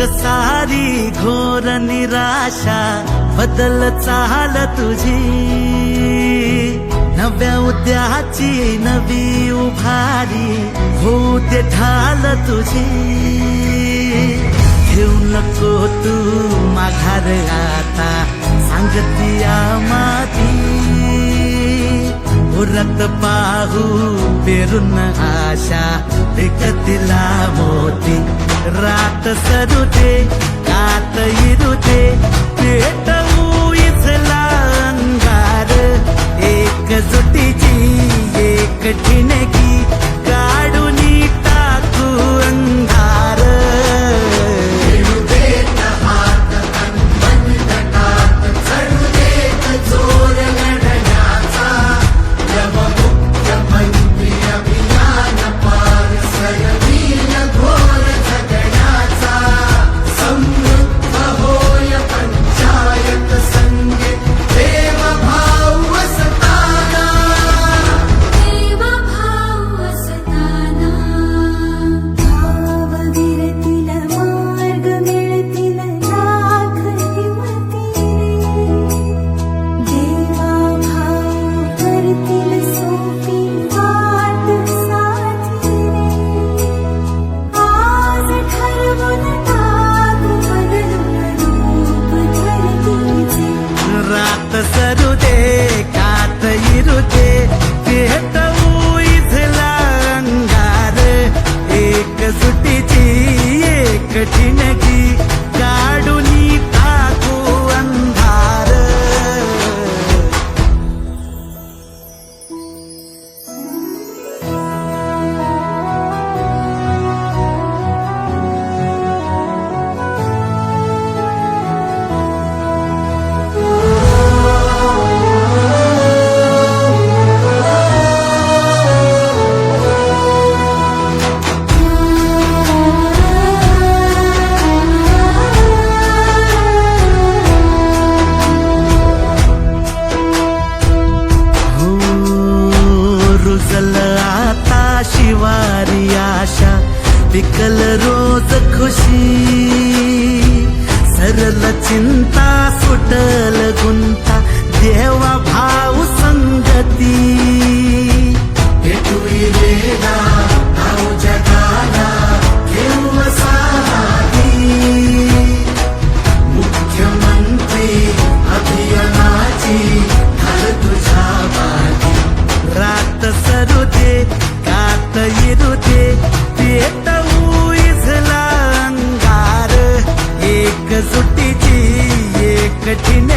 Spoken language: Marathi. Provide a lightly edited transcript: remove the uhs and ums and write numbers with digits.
सारी घोर निराशा बदल चाल तुझी, नव्या उद्याची नवी उभारी होऊ दे ढाल तुझी। घेऊ नको तू माघार आता सांगतिया माती, उरत पाहू पेरून आशा विकतिला मोती। रात सरू दे कात इरू दे पेटवू इथला अंगार, एकजुटीची एक ठिणगी काढून टाकू अंधार। सरू दे कात इरू दे पेटवू इथला अंगार, एकजुटीची एक ठिणगी काढून टाकू अंधार। आता शिवारी आशा पिकल रोज खुशी, सरल चिंता सुटल गुंता देवा भाऊ संगती। भेटूइलेला भाऊ जगाला घेऊ साथी, मुख्यमंत्री अभियानाची घाल तुझ्या मागे। रात सरू दे कात इरू दे पेटवू इथला अंगार, एकजुटीची एक ठिणगी